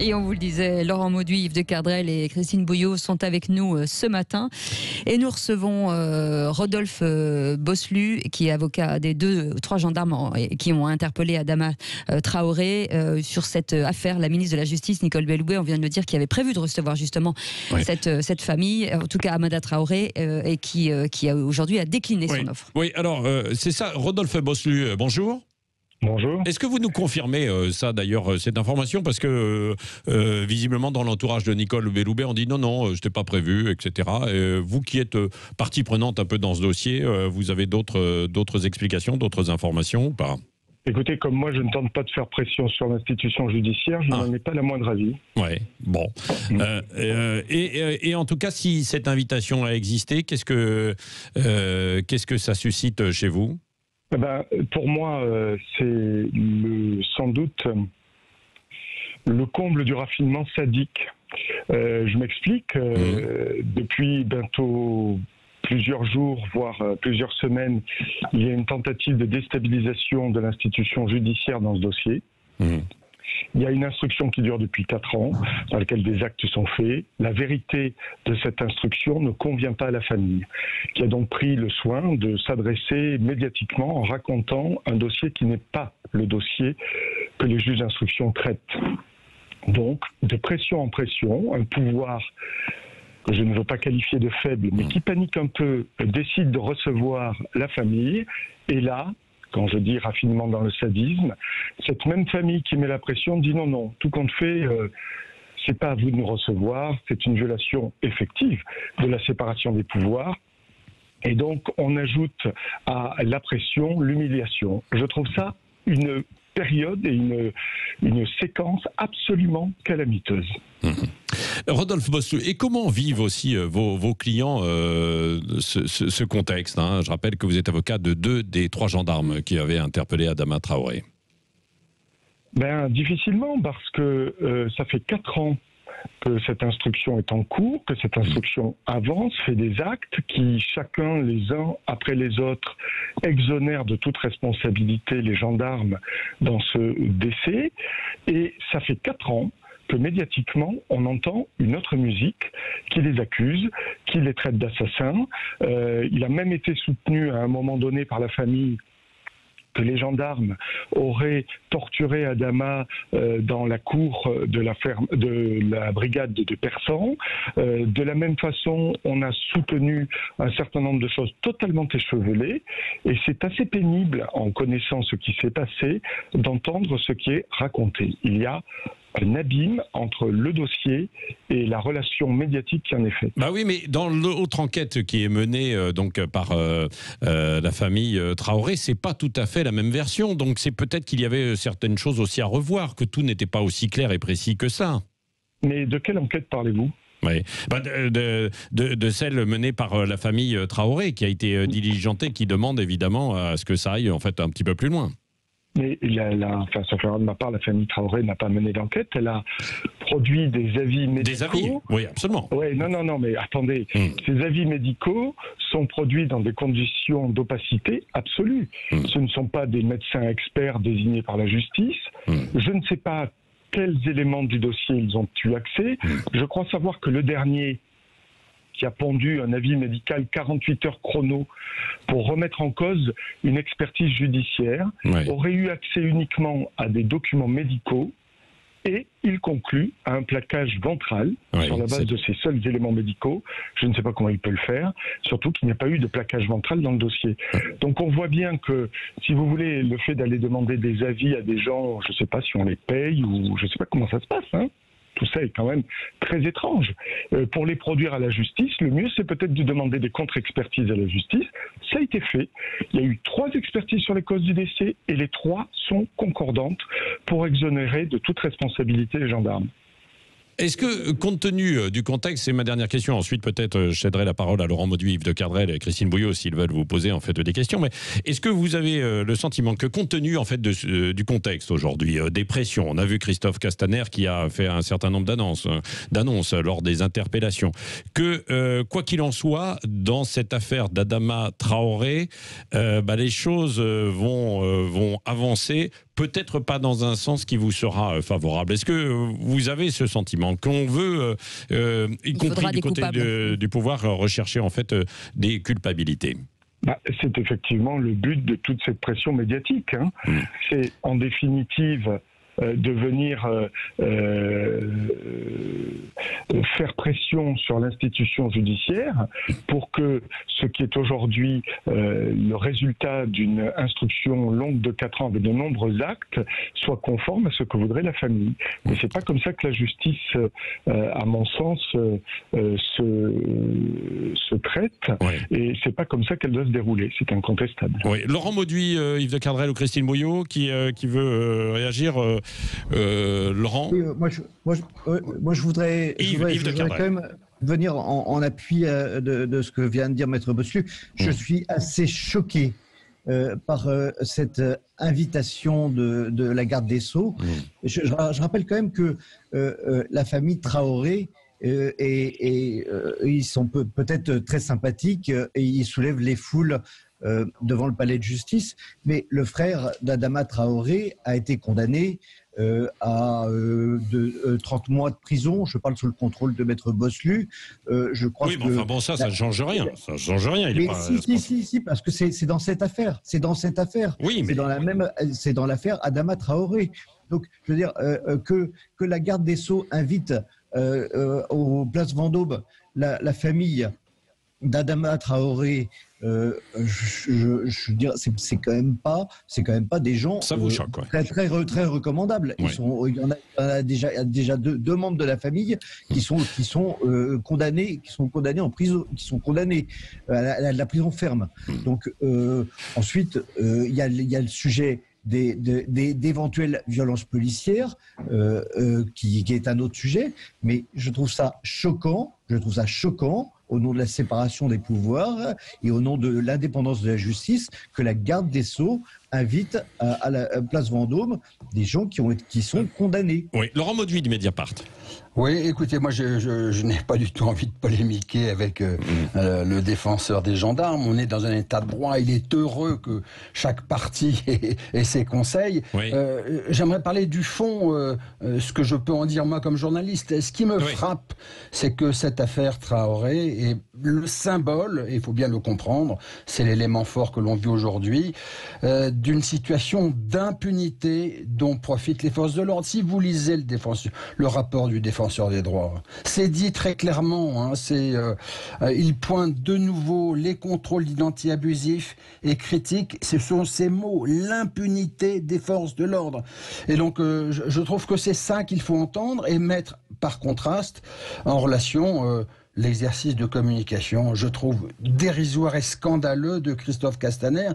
Et on vous le disait, Laurent Mauduit, Yves de Kerdrel et Christine Bouillot sont avec nous ce matin. Et nous recevons Rodolphe Bosselu, qui est avocat des trois gendarmes qui ont interpellé Adama Traoré sur cette affaire. La ministre de la Justice, Nicole Belloubet, on vient de le dire, qui avait prévu de recevoir justement cette famille, en tout cas Amada Traoré, et qui aujourd'hui a décliné son offre. Oui, alors c'est ça, Rodolphe Bosselu, bonjour. Bonjour. Est-ce que vous nous confirmez ça d'ailleurs, cette information? Parce que visiblement dans l'entourage de Nicole Belloubet, on dit non, c'était pas prévu, etc. Vous qui êtes partie prenante un peu dans ce dossier, vous avez d'autres explications, d'autres informations ou pas? Écoutez, comme moi, je ne tente pas de faire pression sur l'institution judiciaire, je n'en ai pas la moindre avis. Oui, bon. Et en tout cas, si cette invitation a existé, qu'est-ce que ça suscite chez vous? Pour moi, c'est sans doute le comble du raffinement sadique. Je m'explique. Depuis bientôt plusieurs jours, voire plusieurs semaines, il y a une tentative de déstabilisation de l'institution judiciaire dans ce dossier. Il y a une instruction qui dure depuis 4 ans, dans laquelle des actes sont faits. La vérité de cette instruction ne convient pas à la famille, qui a donc pris le soin de s'adresser médiatiquement en racontant un dossier qui n'est pas le dossier que les juges d'instruction traitent. Donc, de pression en pression, un pouvoir que je ne veux pas qualifier de faible, mais qui panique un peu, décide de recevoir la famille, et là, quand je dis raffinement dans le sadisme, cette même famille qui met la pression dit non, tout compte fait, c'est pas à vous de nous recevoir, c'est une violation effective de la séparation des pouvoirs. Et donc, on ajoute à la pression l'humiliation. Je trouve ça une période et une séquence absolument calamiteuse. Rodolphe Bosselu, et comment vivent aussi vos clients ce contexte, hein? Je rappelle que vous êtes avocat de 2 des 3 gendarmes qui avaient interpellé Adama Traoré. Difficilement, parce que ça fait 4 ans que cette instruction est en cours, que cette instruction avance, fait des actes qui, chacun les uns après les autres, exonèrent de toute responsabilité les gendarmes dans ce décès. Et ça fait 4 ans que médiatiquement, on entend une autre musique qui les accuse, qui les traite d'assassins. Il a même été soutenu à un moment donné par la famille que les gendarmes auraient torturé Adama dans la cour de la brigade de Persan. De la même façon, on a soutenu un certain nombre de choses totalement échevelées, et c'est assez pénible, en connaissant ce qui s'est passé, d'entendre ce qui est raconté. Il y a un abîme entre le dossier et la relation médiatique qui en est faite. Oui, mais dans l'autre enquête qui est menée donc par la famille Traoré, c'est pas tout à fait la même version. Donc c'est peut-être qu'il y avait certaines choses aussi à revoir, que tout n'était pas aussi clair et précis que ça. Mais de quelle enquête parlez-vous ? Oui, de celle menée par la famille Traoré, qui a été diligentée, qui demande évidemment à ce que ça aille en fait un petit peu plus loin. Mais sauf erreur de ma part, la famille Traoré n'a pas mené d'enquête. Elle a produit des avis médicaux. Des avis, oui, absolument. Oui, non, mais attendez. Ces avis médicaux sont produits dans des conditions d'opacité absolue. Ce ne sont pas des médecins experts désignés par la justice. Je ne sais pas quels éléments du dossier ils ont eu accès. Je crois savoir que le dernier, qui a pondu un avis médical 48 heures chrono pour remettre en cause une expertise judiciaire, aurait eu accès uniquement à des documents médicaux, et il conclut à un plaquage ventral sur la base de ces seuls éléments médicaux. Je ne sais pas comment il peut le faire, surtout qu'il n'y a pas eu de plaquage ventral dans le dossier. Donc on voit bien que, si vous voulez, le fait d'aller demander des avis à des gens, je ne sais pas si on les paye ou je ne sais pas comment ça se passe, hein. Tout ça est quand même très étrange. Pour les produire à la justice, le mieux, c'est peut-être de demander des contre-expertises à la justice. Ça a été fait. Il y a eu 3 expertises sur les causes du décès, et les 3 sont concordantes pour exonérer de toute responsabilité les gendarmes. Est-ce que, compte tenu du contexte, c'est ma dernière question, ensuite peut-être je céderai la parole à Laurent Mauduit, Yves de Kerdrel et Christine Bouillot s'ils veulent vous poser en fait des questions, mais est-ce que vous avez le sentiment que, compte tenu en fait du contexte aujourd'hui, des pressions, on a vu Christophe Castaner qui a fait un certain nombre d'annonces lors des interpellations, que quoi qu'il en soit, dans cette affaire d'Adama Traoré, les choses vont avancer peut-être pas dans un sens qui vous sera favorable. Est-ce que vous avez ce sentiment qu'on veut, y compris du côté du pouvoir, rechercher en fait des culpabilités? C'est effectivement le but de toute cette pression médiatique. C'est en définitive de venir faire pression sur l'institution judiciaire pour que ce qui est aujourd'hui le résultat d'une instruction longue de 4 ans avec de nombreux actes soit conforme à ce que voudrait la famille. Mais c'est pas comme ça que la justice, à mon sens, se traite, et c'est pas comme ça qu'elle doit se dérouler. C'est incontestable. Oui. Laurent Mauduit, Yves de Cardrel ou Christine Bouillot qui veut réagir. Laurent, oui, moi je voudrais quand même venir en appui de ce que vient de dire Maître Bossuet. Je suis assez choqué par cette invitation de la garde des Sceaux. Je rappelle quand même que la famille Traoré ils sont peut-être très sympathiques et ils soulèvent les foules devant le palais de justice, mais le frère d'Adama Traoré a été condamné à 30 mois de prison. Je parle sous le contrôle de Maître Bossuet. Je crois mais enfin bon, ça ne change rien. Ça change rien. Mais si, parce que c'est dans cette affaire. C'est dans cette affaire. Oui, mais c'est dans l'affaire Adama Traoré. Donc, je veux dire que la garde des Sceaux invite au Place Vendôme la famille d'Adama Traoré, je veux dire, c'est quand même pas des gens. Ça vous choque, quoi. Très recommandables. Il y en a déjà deux membres de la famille qui sont condamnés en prison, qui sont condamnés à la prison ferme. Donc ensuite, il y a le sujet d'éventuelles violences policières, qui est un autre sujet, mais je trouve ça choquant au nom de la séparation des pouvoirs et au nom de l'indépendance de la justice, que la garde des Sceaux invite à la Place Vendôme des gens qui sont condamnés. Oui, Laurent Mauduit de Mediapart. Oui, écoutez, moi je n'ai pas du tout envie de polémiquer avec le défenseur des gendarmes. On est dans un état de droit. Il est heureux que chaque parti ait ses conseils. Oui. J'aimerais parler du fond, ce que je peux en dire moi comme journaliste. Ce qui me frappe, c'est que cette affaire Traoré est le symbole, et il faut bien le comprendre, c'est l'élément fort que l'on vit aujourd'hui, d'une situation d'impunité dont profitent les forces de l'ordre. Si vous lisez le rapport du défenseur des droits, c'est dit très clairement, il pointe de nouveau les contrôles d'identité abusifs et critiques, ce sont ces mots, l'impunité des forces de l'ordre. Et donc je trouve que c'est ça qu'il faut entendre et mettre par contraste en relation l'exercice de communication, je trouve dérisoire et scandaleux de Christophe Castaner,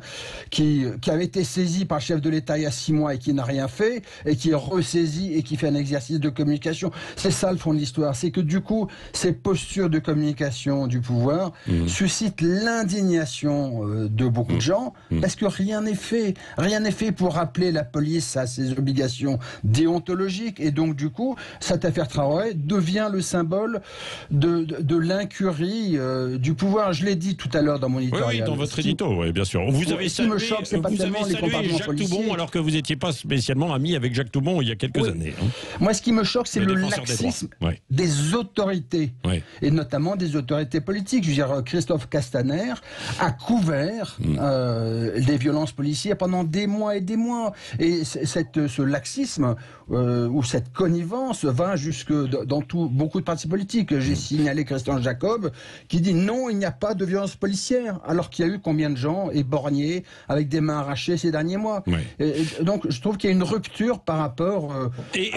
qui avait été saisi par le chef de l'État il y a 6 mois et qui n'a rien fait, et qui est ressaisi et qui fait un exercice de communication. C'est ça le fond de l'histoire, c'est que du coup, ces postures de communication du pouvoir suscitent l'indignation de beaucoup de gens, parce que rien n'est fait. Rien n'est fait pour rappeler la police à ses obligations déontologiques, et donc du coup, cette affaire Traoré devient le symbole de l'incurie du pouvoir. Je l'ai dit tout à l'heure dans mon éditorial. Oui, dans votre édito, oui, bien sûr. Vous avez salué Jacques Toubon alors que vous n'étiez pas spécialement ami avec Jacques Toubon il y a quelques années. Hein. Moi, ce qui me choque, c'est le laxisme des autorités, et notamment des autorités politiques. Je veux dire, Christophe Castaner a couvert les violences policières pendant des mois et des mois. Et ce laxisme ou cette connivence va jusque dans beaucoup de partis politiques. J'ai signalé Christian Jacob qui dit non, il n'y a pas de violence policière, alors qu'il y a eu combien de gens éborgnés avec des mains arrachées ces derniers mois. Et donc je trouve qu'il y a une rupture par rapport à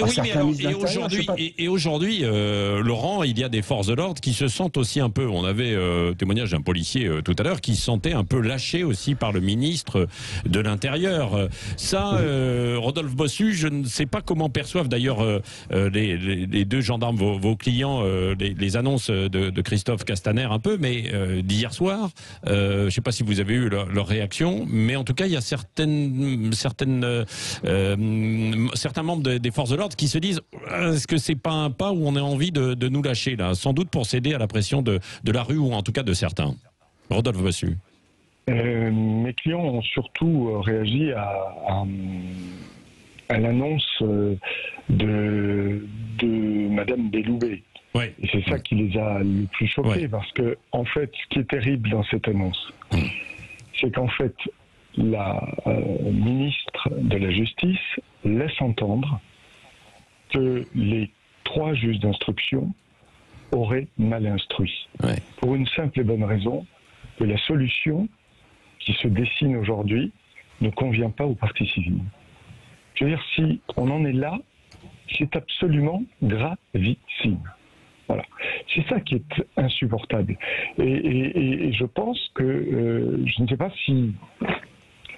certains ministres d'Intérieur. Et aujourd'hui, Laurent, il y a des forces de l'ordre qui se sentent aussi un peu, on avait témoignage d'un policier tout à l'heure, qui se sentait un peu lâché aussi par le ministre de l'Intérieur. Ça, Rodolphe Bossuet, je ne sais pas comment perçoivent d'ailleurs les deux gendarmes, vos clients, les annonces de Christophe Castaner un peu, mais d'hier soir, je ne sais pas si vous avez eu leur réaction, mais en tout cas, il y a certains membres des forces de l'ordre qui se disent est-ce que c'est pas un pas où on a envie de nous lâcher là, sans doute pour céder à la pression de la rue ou en tout cas de certains. Rodolphe Bossuet. Mes clients ont surtout réagi à l'annonce de Madame Belloubet. Ouais. Et c'est ça qui les a le plus choqués, parce que, en fait, ce qui est terrible dans cette annonce, c'est qu'en fait, la ministre de la Justice laisse entendre que les 3 juges d'instruction auraient mal instruit. Ouais. Pour une simple et bonne raison, que la solution qui se dessine aujourd'hui ne convient pas aux parties civiles. Je veux dire, si on en est là, c'est absolument gravissime. Voilà. C'est ça qui est insupportable. Et je pense que, je ne sais pas si...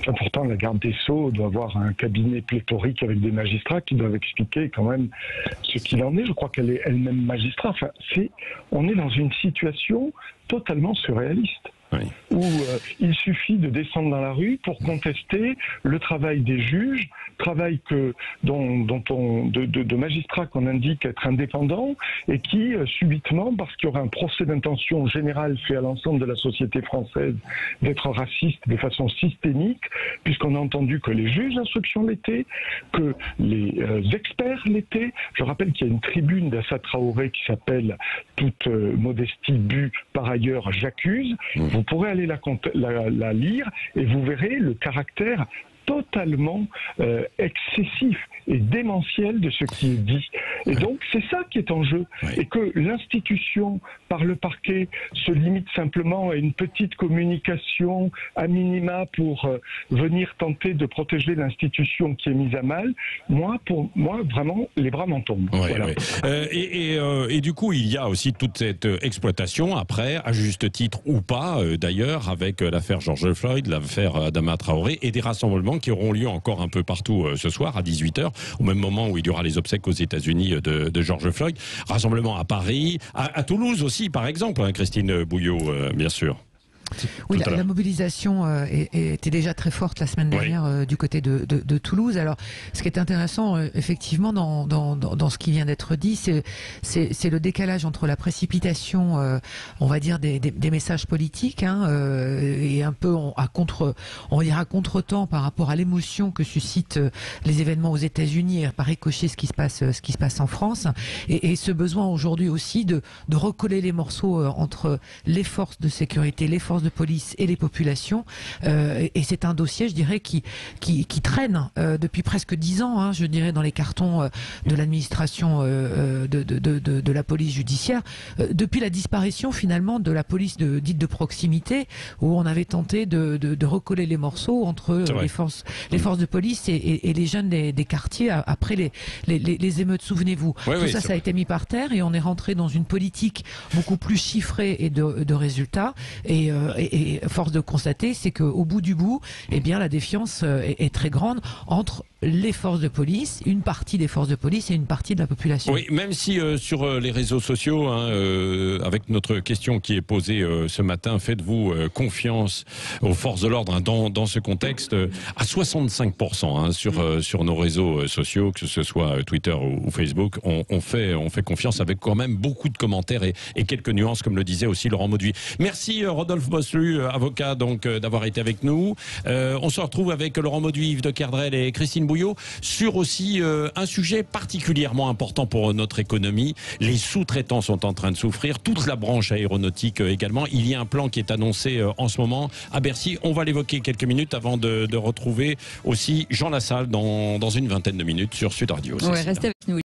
Enfin, pourtant, la garde des Sceaux doit avoir un cabinet pléthorique avec des magistrats qui doivent expliquer quand même ce qu'il en est. Je crois qu'elle est elle-même magistrat. Enfin, on est dans une situation totalement surréaliste. Oui. Où il suffit de descendre dans la rue pour contester le travail des juges, travail de magistrats qu'on indique être indépendants et qui, subitement, parce qu'il y aurait un procès d'intention général fait à l'ensemble de la société française d'être raciste de façon systémique, puisqu'on a entendu que les juges d'instruction l'étaient, que les experts l'étaient. Je rappelle qu'il y a une tribune d'Assa Traoré qui s'appelle « Toute modestie bue, par ailleurs, j'accuse ». Vous pourrez aller la lire et vous verrez le caractère totalement excessif et démentiel de ce qui est dit. Et donc, c'est ça qui est en jeu. Oui. Et que l'institution, par le parquet, se limite simplement à une petite communication à minima pour venir tenter de protéger l'institution qui est mise à mal, pour moi, vraiment, les bras m'en tombent. Ouais, voilà. ouais. Et du coup, il y a aussi toute cette exploitation, après, à juste titre ou pas, d'ailleurs, avec l'affaire George Floyd, l'affaire Adama Traoré, et des rassemblements qui auront lieu encore un peu partout ce soir à 18h, au même moment où il y aura les obsèques aux États-Unis de George Floyd. Rassemblement à Paris, à Toulouse aussi, par exemple, hein, Christine Bouillot, bien sûr. Oui, la mobilisation était déjà très forte la semaine dernière du côté de Toulouse. Alors, ce qui est intéressant, effectivement, dans ce qui vient d'être dit, c'est le décalage entre la précipitation, on va dire, des messages politiques, et un peu on ira contre-temps par rapport à l'émotion que suscitent les événements aux États-Unis et par ricochet ce qui se passe en France, et ce besoin aujourd'hui aussi de recoller les morceaux entre les forces de sécurité, les forces de police et les populations, et c'est un dossier, je dirais, qui traîne depuis presque 10 ans, je dirais, dans les cartons de l'administration de la police judiciaire, depuis la disparition finalement de la police dite de proximité, où on avait tenté de recoller les morceaux entre les forces de police et les jeunes des quartiers après les émeutes, souvenez-vous. Tout ça a été mis par terre et on est rentré dans une politique beaucoup plus chiffrée et de résultats, et force de constater, c'est qu'au bout du bout, eh bien, la défiance est très grande entre les forces de police, une partie des forces de police et une partie de la population. Oui, même si sur les réseaux sociaux, avec notre question qui est posée ce matin, faites-vous confiance aux forces de l'ordre dans ce contexte, à 65% sur nos réseaux sociaux, que ce soit Twitter ou Facebook, on fait confiance, avec quand même beaucoup de commentaires et quelques nuances, comme le disait aussi Laurent Mauduit. Merci Rodolphe Boslu, avocat, donc d'avoir été avec nous. On se retrouve avec Laurent Mauduit, Yves de Kerdrel et Christine Bouillot sur aussi un sujet particulièrement important pour notre économie. Les sous-traitants sont en train de souffrir, toute la branche aéronautique également. Il y a un plan qui est annoncé en ce moment à Bercy. On va l'évoquer quelques minutes avant de retrouver aussi Jean Lassalle dans une vingtaine de minutes sur Sud Radio. Ouais, restez avec nous.